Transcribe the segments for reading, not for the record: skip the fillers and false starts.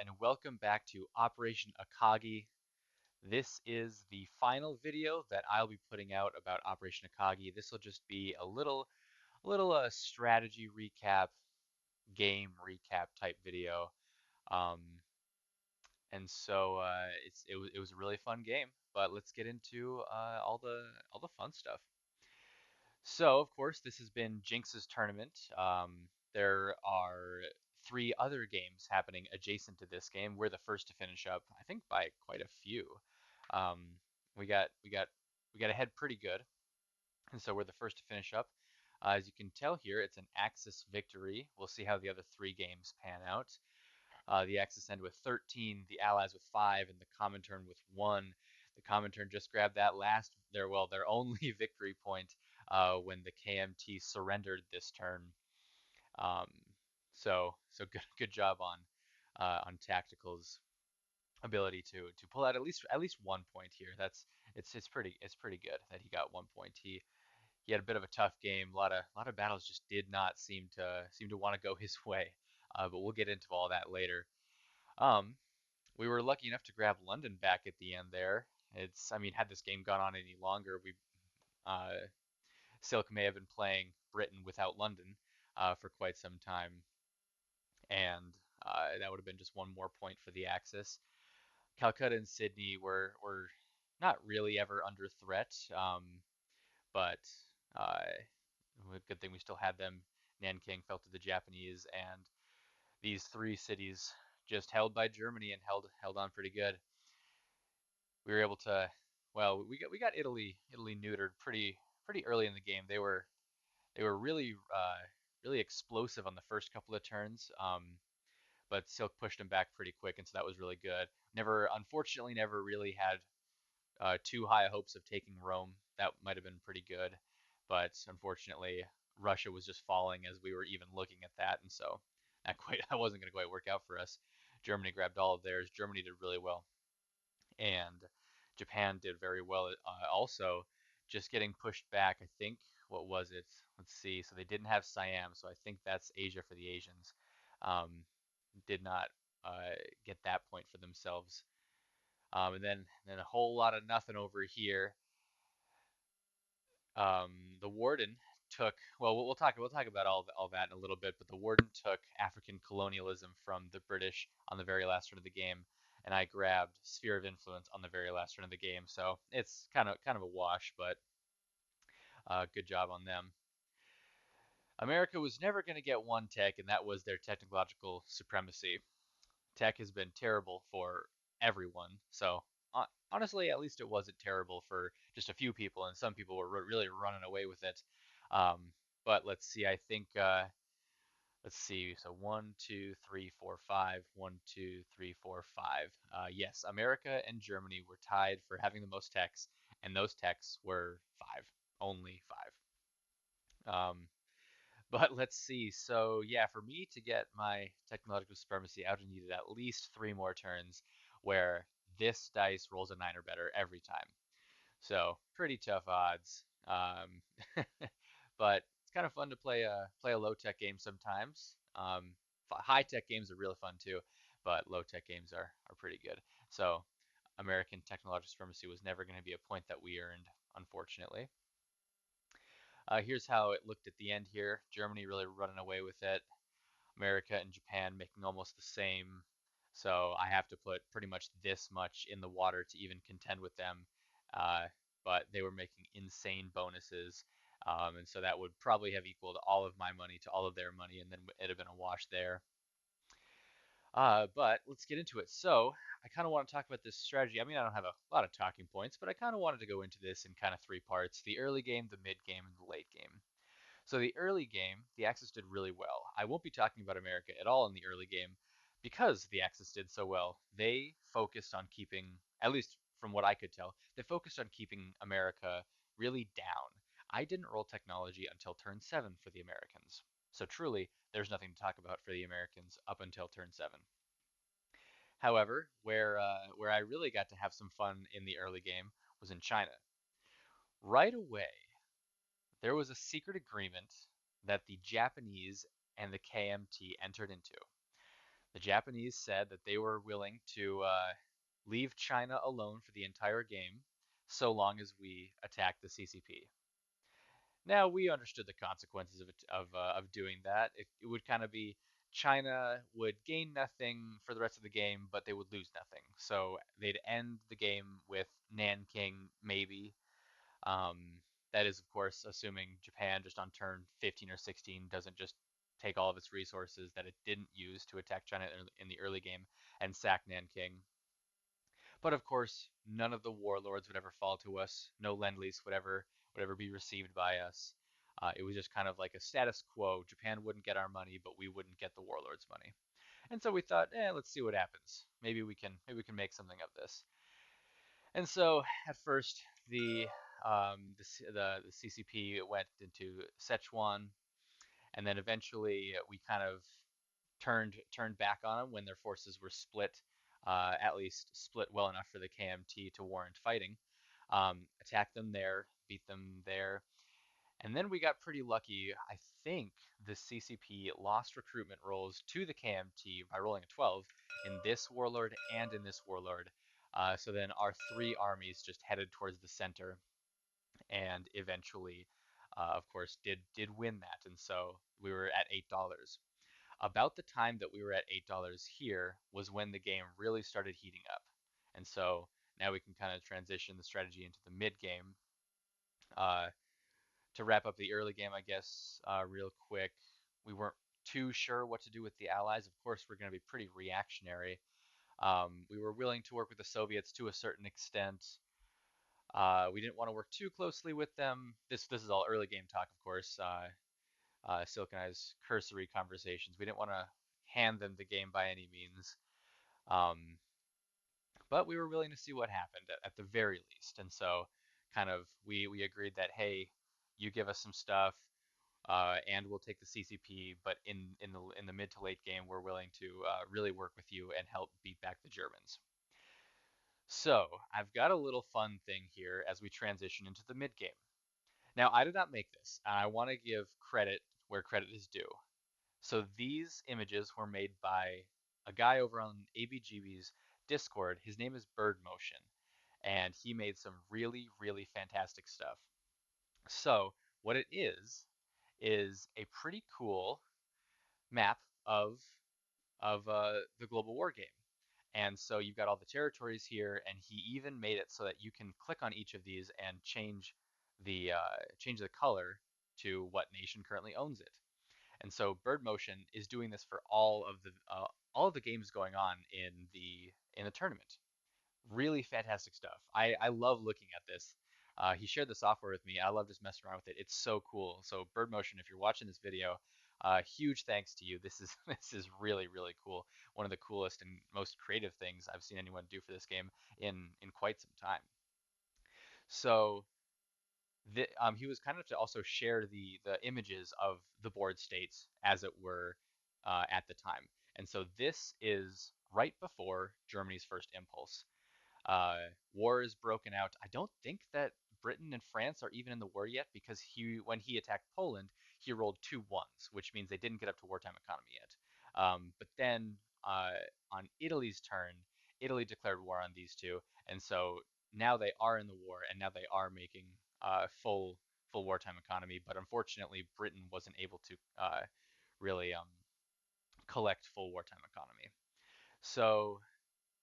and welcome back to Operation Akagi. This is the final video that I'll be putting out about Operation Akagi. This will just be a little strategy recap, game recap type video. Um, it was a really fun game, but let's get into all the fun stuff. So, of course, this has been Jinx's tournament. There are three other games happening adjacent to this game. We're the first to finish up, I think, by quite a few. Um, we got ahead pretty good, and so we're the first to finish up. As you can tell here, it's an Axis victory. We'll see how the other three games pan out. The Axis end with 13, the Allies with 5, and the Comintern with 1. The Comintern just grabbed that their only victory point when the KMT surrendered this turn. Um, so good job on Tactical's ability to pull out at least 1 point here. It's pretty good that he got 1 point. He had a bit of a tough game. A lot of battles just did not seem to want to go his way. But we'll get into all that later. Um, we were lucky enough to grab London back at the end there. I mean, had this game gone on any longer, uh, Silk may have been playing Britain without London for quite some time, and that would have been just one more point for the Axis. Calcutta and Sydney were not really ever under threat, but uh, good thing we still had them. Nanking fell to the Japanese, and these three cities just held by Germany and held on pretty good. We were able to, well, we got Italy neutered pretty early in the game. They were really explosive on the first couple of turns, but Silk pushed them back pretty quick, and so that was really good. Unfortunately, never really had too high hopes of taking Rome. That might have been pretty good, but unfortunately, Russia was just falling as we were even looking at that, and so that wasn't going to quite work out for us. Germany grabbed all of theirs. Germany did really well, and Japan did very well also. Just getting pushed back, I think. What was it? Let's see. So they didn't have Siam, so I think that's Asia for the Asians. Um, did not get that point for themselves. And then a whole lot of nothing over here. Um, the Warden took, well, we'll talk about all that in a little bit, but the Warden took African colonialism from the British on the very last turn of the game, and I grabbed Sphere of Influence on the very last turn of the game. So it's kind of a wash, but good job on them. America was never going to get one tech, and that was their technological supremacy. Tech has been terrible for everyone. So honestly, at least it wasn't terrible for just a few people, and some people were really running away with it. Um, but let's see. I think let's see. So one, two, three, four, five. 1, 2, 3, 4, 5. Yes, America and Germany were tied for having the most techs, and those techs were five, only five. But let's see. So yeah, for me to get my technological supremacy, I would have needed at least three more turns where this dice rolls a 9 or better every time. So pretty tough odds. But it's kind of fun to play a low tech game sometimes. High tech games are really fun too, but low tech games are pretty good. So American technological supremacy was never going to be a point that we earned, unfortunately. Here's how it looked at the end here. Germany really running away with it. America and Japan making almost the same. So I have to put pretty much this much in the water to even contend with them. Uh, but they were making insane bonuses. And so that would probably have equaled all of my money to all of their money, and then it'd have been a wash there. But let's get into it. So I kind of want to talk about this strategy. I mean, I don't have a lot of talking points, but I kind of wanted to go into this in kind of three parts: the early game, the mid game, and the late game. So the early game, the Axis did really well. I won't be talking about America at all in the early game because the Axis did so well. They focused on keeping, at least from what I could tell, they focused on keeping America really down. I didn't roll technology until turn 7 for the Americans. So truly, there's nothing to talk about for the Americans up until turn 7. However, where I really got to have some fun in the early game was in China. Right away, there was a secret agreement that the Japanese and the KMT entered into. The Japanese said that they were willing to leave China alone for the entire game so long as we attacked the CCP. Now we understood the consequences of doing that. It would kind of be China would gain nothing for the rest of the game, but they would lose nothing. So they'd end the game with Nanking maybe. Um, that is, of course, assuming Japan just on turn 15 or 16 doesn't just take all of its resources that it didn't use to attack China in the early game and sack Nanking. But of course, none of the warlords would ever fall to us. No lend lease would ever be received by us. It was just kind of like a status quo. Japan wouldn't get our money, but we wouldn't get the warlords' money. And so we thought, let's see what happens. Maybe we can make something of this. And so at first, the CCP went into Sichuan, and then eventually we kind of turned back on them when their forces were split, at least split well enough for the KMT to warrant fighting. Attacked them there, beat them there, and then we got pretty lucky. I think the CCP lost recruitment rolls to the KMT by rolling a 12 in this warlord and in this warlord. So then our three armies just headed towards the center and eventually, of course, did win that. And so we were at $8. About the time that we were at $8 here was when the game really started heating up. And so now we can kind of transition the strategy into the mid game. Uh, to wrap up the early game, I guess, real quick, we weren't too sure what to do with the Allies. Of course, we're going to be pretty reactionary. We were willing to work with the Soviets to a certain extent. We didn't want to work too closely with them. This is all early game talk, of course. Silk and I's cursory conversations. We didn't want to hand them the game by any means. Um, but we were willing to see what happened at the very least. And so kind of we agreed that, hey, you give us some stuff, and we'll take the CCP, but in the mid to late game, we're willing to really work with you and help beat back the Germans. So I've got a little fun thing here as we transition into the mid game. Now I did not make this, and I want to give credit where credit is due. So these images were made by a guy over on ABGB's Discord. His name is Bird Motion, and he made some really, really fantastic stuff. So what it is a pretty cool map of the global war game. And so you've got all the territories here, and he even made it so that you can click on each of these and change the color to what nation currently owns it. And so Bird Motion is doing this for all of the games going on in the tournament. Really fantastic stuff. I love looking at this. He shared the software with me. I love just messing around with it. It's so cool. So Bird Motion, if you're watching this video, huge thanks to you. This is this is really really cool. One of the coolest and most creative things I've seen anyone do for this game in quite some time. So he was kind of to also share the images of the board states as it were at the time. And so this is right before Germany's first impulse. Uh, War is broken out. I don't think that Britain and France are even in the war yet because when he attacked Poland, he rolled two ones, which means they didn't get up to wartime economy yet. But then on Italy's turn, Italy declared war on these two, and so now they are in the war, and now they are making full wartime economy. But unfortunately, Britain wasn't able to really collect full wartime economy. So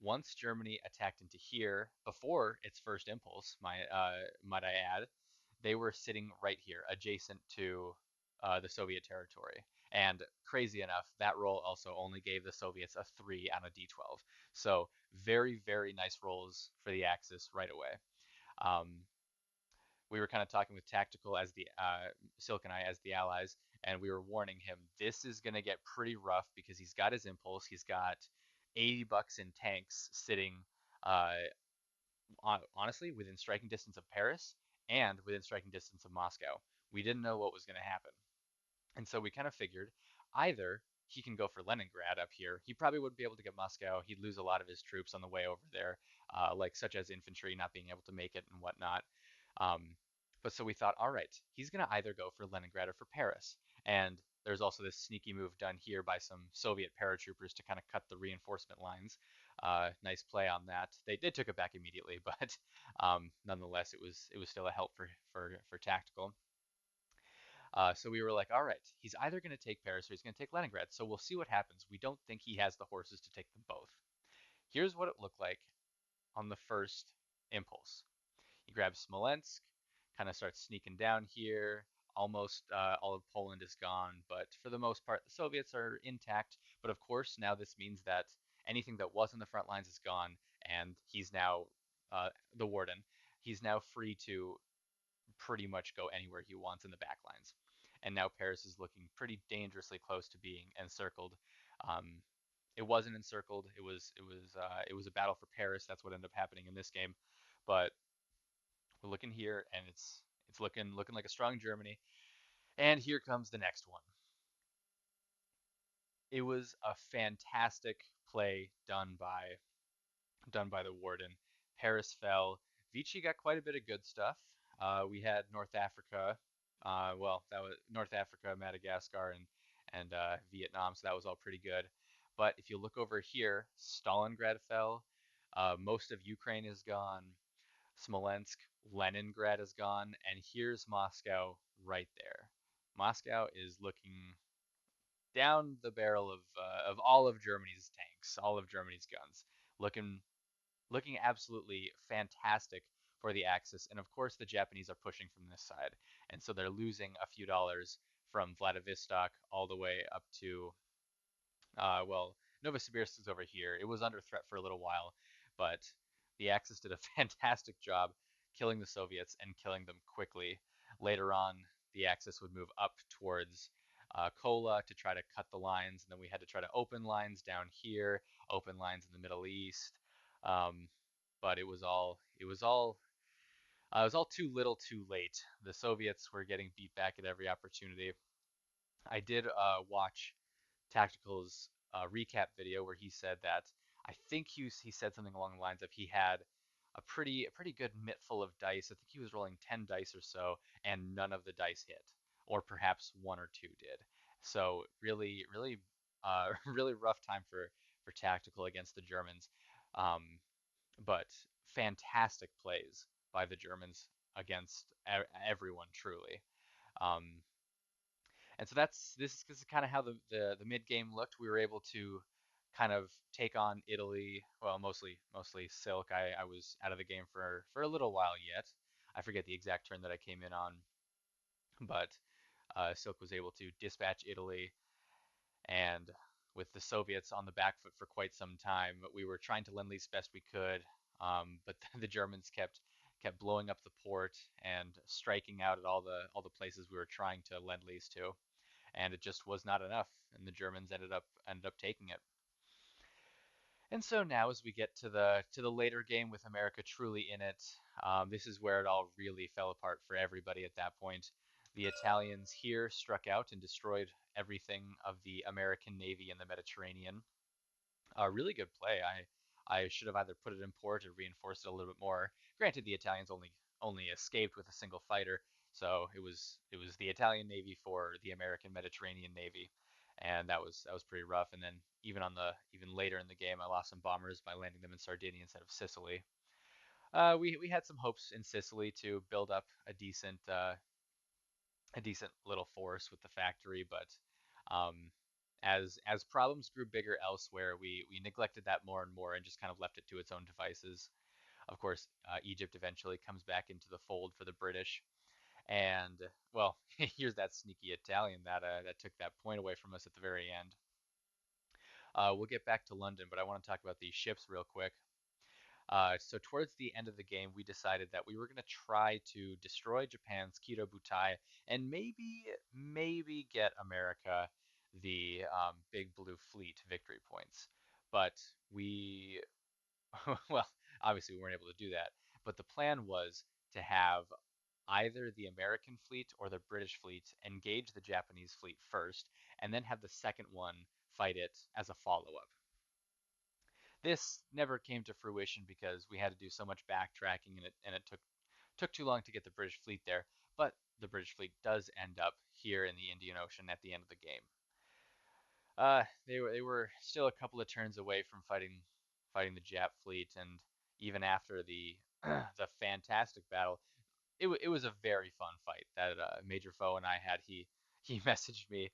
once Germany attacked into here before its first impulse, might I add, they were sitting right here, adjacent to the Soviet territory. And crazy enough, that roll also only gave the Soviets a 3 on a d12. So very, very nice rolls for the Axis right away. Um, we were kind of talking with Tactical as the Silk and I as the allies, and we were warning him this is going to get pretty rough because he's got his impulse, he's got $80 in tanks sitting, uh, honestly, within striking distance of Paris and within striking distance of Moscow. We didn't know what was going to happen, and so we kind of figured either he can go for Leningrad up here. He probably wouldn't be able to get Moscow. He'd lose a lot of his troops on the way over there, like such as infantry not being able to make it and whatnot. Um, but so we thought, all right, he's going to either go for Leningrad or for Paris. And There's also this sneaky move done here by some Soviet paratroopers to kind of cut the reinforcement lines. Nice play on that. They took it back immediately, but nonetheless, it was still a help for tactical. So we were like, all right, he's either going to take Paris or he's going to take Leningrad. So we'll see what happens. We don't think he has the horses to take them both. Here's what it looked like on the first impulse. He grabs Smolensk, kind of starts sneaking down here. Almost all of Poland is gone, but for the most part, the Soviets are intact. But of course, now this means that anything that was in the front lines is gone, and he's now the warden. He's now free to pretty much go anywhere he wants in the back lines. And now Paris is looking pretty dangerously close to being encircled. Um, it wasn't encircled. It was a battle for Paris. That's what ended up happening in this game. But we're looking here, and it's looking like a strong Germany. And here comes the next one. It was a fantastic play done by the warden. Paris fell. Vichy got quite a bit of good stuff. We had North Africa. Well, that was North Africa, Madagascar, and Vietnam, so that was all pretty good. But if you look over here, Stalingrad fell. Most of Ukraine is gone. Smolensk, Leningrad is gone, and here's Moscow right there. Moscow is looking down the barrel of all of Germany's tanks, all of Germany's guns, looking looking absolutely fantastic for the Axis. And of course, the Japanese are pushing from this side, and so they're losing a few dollars from Vladivostok all the way up to well, Novosibirsk is over here. It was under threat for a little while, but the Axis did a fantastic job killing the Soviets and killing them quickly. Later on, the Axis would move up towards Kola to try to cut the lines, and then we had to try to open lines down here, open lines in the Middle East. Um, but it was all too little, too late. The Soviets were getting beat back at every opportunity. I did watch Tactical's recap video where he said that I think he said something along the lines of he had a pretty good mitt full of dice. I think he was rolling 10 dice or so, and none of the dice hit, or perhaps one or two did. So really, really rough time for Tactical against the Germans. Um, but fantastic plays by the Germans against everyone truly. Um, and so this is kind of how the mid game looked. We were able to kind of take on Italy. Well, mostly Silk. I was out of the game for a little while yet. I forget the exact turn that I came in on, but Silk was able to dispatch Italy, and with the Soviets on the back foot for quite some time, we were trying to lend lease best we could. But the Germans kept blowing up the port and striking out at all the places we were trying to lend lease to, and it just was not enough, and the Germans ended up taking it. And so now, as we get to the later game with America truly in it, this is where it all really fell apart for everybody at that point. The Italians here struck out and destroyed everything of the American Navy in the Mediterranean. A really good play. I should have either put it in port or reinforced it a little bit more. Granted, the Italians only escaped with a single fighter, so it was the Italian Navy for the American Mediterranean Navy, and that was pretty rough. And then even later in the game, I lost some bombers by landing them in Sardinia instead of Sicily. We had some hopes in Sicily to build up a decent little force with the factory, but um, as problems grew bigger elsewhere, we neglected that more and more and just kind of left it to its own devices. Of course, Egypt eventually comes back into the fold for the British, and well, here's that sneaky Italian that took that point away from us at the very end. We'll get back to London, but I want to talk about these ships real quick. So towards the end of the game, we decided that we were going to try to destroy Japan's Kido Butai and maybe get America the Big Blue Fleet victory points. But we, well, obviously we weren't able to do that. But the plan was to have either the American fleet or the British fleet engage the Japanese fleet first, and then have the second one fight it as a follow-up. This never came to fruition because we had to do so much backtracking, and it took too long to get the British fleet there. But the British fleet does end up here in the Indian Ocean at the end of the game. They were still a couple of turns away from fighting the Jap fleet, and even after the the fantastic battle, it was a very fun fight that Major Foe and I had. He messaged me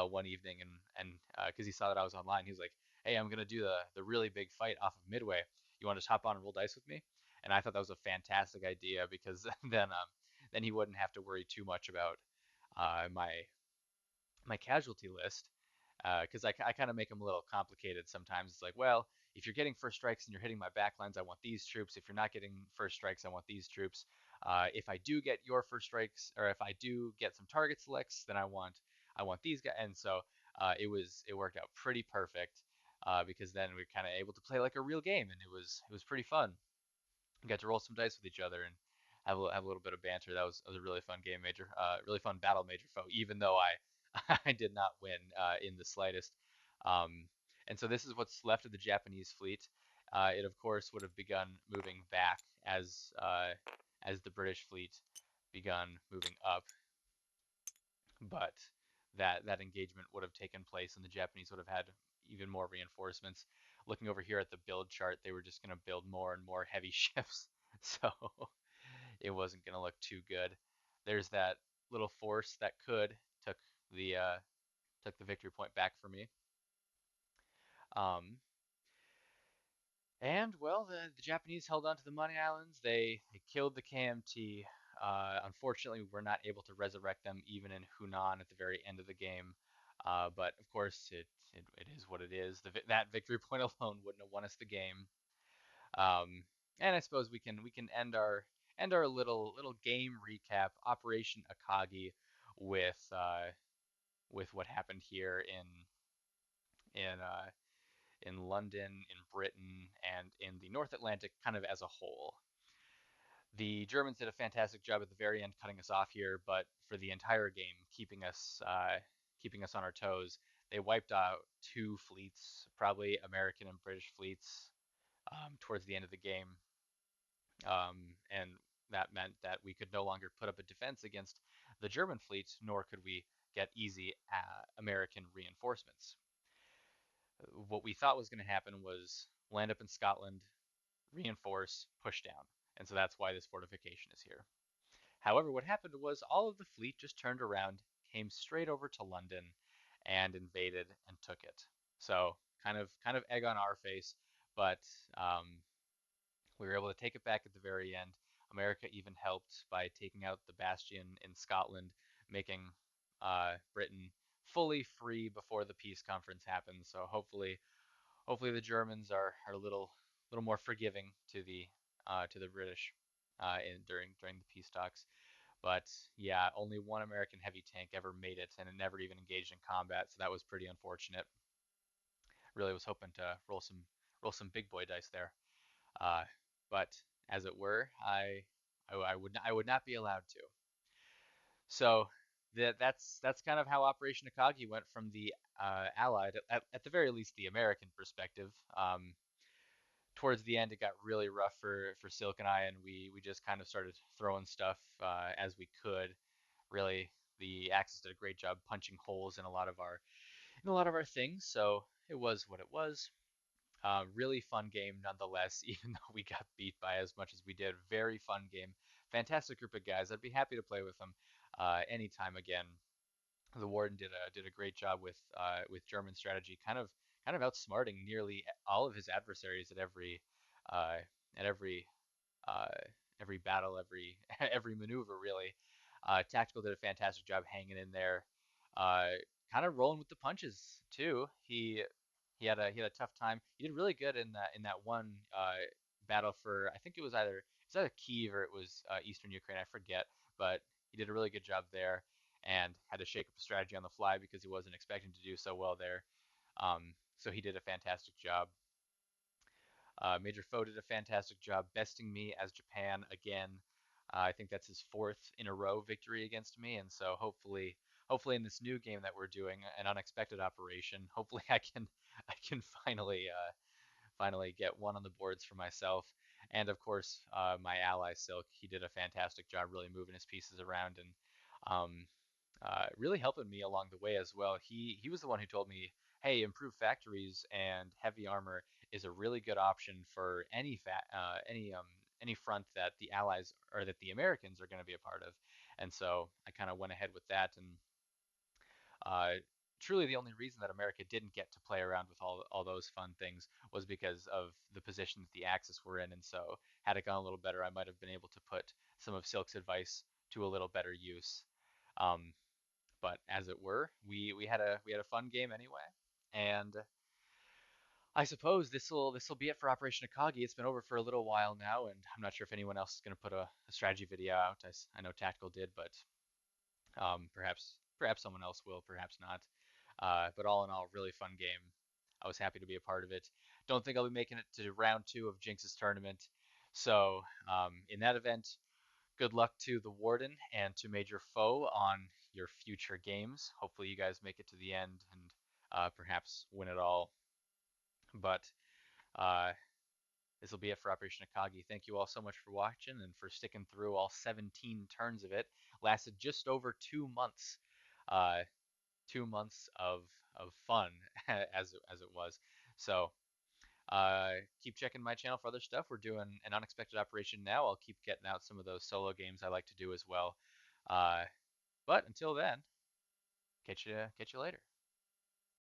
one evening and because he saw that I was online, he was like, "Hey, I'm gonna do the really big fight off of Midway. You want to hop on and roll dice with me?" And I thought that was a fantastic idea because then he wouldn't have to worry too much about my casualty list because I kind of make them a little complicated sometimes. It's like, well, if you're getting first strikes and you're hitting my backlines, I want these troops. If you're not getting first strikes, I want these troops. If I do get your first strikes, or if I do get some target selects, then I want these guys. And so it worked out pretty perfect because then we are kind of able to play like a real game, and it was pretty fun. We got to roll some dice with each other and have a little bit of banter. That was a really fun game, really fun battle, Major Foe. Even though I I did not win in the slightest. Um, and so this is what's left of the Japanese fleet. It of course would have begun moving back as the British fleet begun moving up, but that engagement would have taken place, and the Japanese would have had even more reinforcements. Looking over here at the build chart, they were just going to build more and more heavy ships, so it wasn't going to look too good. There's that little force that took the uh, took the victory point back for me. Um, and well, the Japanese held on to the Money Islands. They killed the KMT. Unfortunately, we were not able to resurrect them even in Hunan at the very end of the game. But of course, it is what it is. That victory point alone wouldn't have won us the game. Um, and I suppose we can end our little game recap, Operation Akagi, with with what happened here in London, in Britain, and in the North Atlantic, kind of as a whole. The Germans did a fantastic job at the very end, cutting us off here, but for the entire game, keeping us on our toes. They wiped out two fleets, probably American and British fleets, towards the end of the game, and that meant that we could no longer put up a defense against the German fleet, nor could we get easy American reinforcements. What we thought was going to happen was land up in Scotland, reinforce, push down. And so that's why this fortification is here. However, what happened was all of the fleet just turned around, came straight over to London, and invaded and took it. So kind of egg on our face, but we were able to take it back at the very end. America even helped by taking out the bastion in Scotland, making Britain fully free before the peace conference happened. So hopefully the Germans are a little more forgiving to the British during the peace talks. But yeah, only one American heavy tank ever made it, and it never even engaged in combat. So that was pretty unfortunate. Really was hoping to roll some big boy dice there. Uh, but as it were, I would not be allowed to. So that's kind of how Operation Akagi went from the Allied, at the very least, the American perspective. Towards the end, it got really rough for Silk and I, and we just kind of started throwing stuff as we could. Really, the Axis did a great job punching holes in a lot of our things, so it was what it was. Really fun game nonetheless, even though we got beat by as much as we did. Very fun game. Fantastic group of guys. I'd be happy to play with them anytime again. The Warden did a great job with German strategy, kind of outsmarting nearly all of his adversaries uh, at uh, every battle, every maneuver really. Tactical did a fantastic job hanging in there, uh, kind of rolling with the punches too. He had a tough time. He did really good in that one battle for, I think it was either Kiev or it was Eastern Ukraine, I forget, but he did a really good job there and had to shake up the strategy on the fly because he wasn't expecting to do so well there. So he did a fantastic job. Major Foe did a fantastic job besting me as Japan again. I think that's his fourth in a row victory against me, and so hopefully in this new game that we're doing, an unexpected operation, hopefully I can finally get one on the boards for myself. And of course, my ally Silk, he did a fantastic job really moving his pieces around, and Um, really helping me along the way as well. He was the one who told me, "Hey, improved factories and heavy armor is a really good option for any front that the Allies or that the Americans are going to be a part of." And so I kind of went ahead with that, and uh, truly the only reason that America didn't get to play around with all those fun things was because of the position that the Axis were in. And so had it gone a little better, I might have been able to put some of Silk's advice to a little better use. Um, but as it were, we had a fun game anyway, and I suppose this will be it for Operation Akagi. It's been over for a little while now, and I'm not sure if anyone else is going to put a strategy video out. I know Tactical did, but perhaps someone else will, perhaps not. But all in all, really fun game. I was happy to be a part of it. Don't think I'll be making it to round two of Jinx's tournament. So in that event, good luck to the Warden and to Major Foe on your future games. Hopefully, you guys make it to the end and perhaps win it all. But uh, this will be it for Operation Akagi. Thank you all so much for watching and for sticking through all 17 turns of it. Lasted just over 2 months. 2 months of fun as it was. So keep checking my channel for other stuff. We're doing an unexpected operation now. I'll keep getting out some of those solo games I like to do as well. Uh, but until then, catch you later.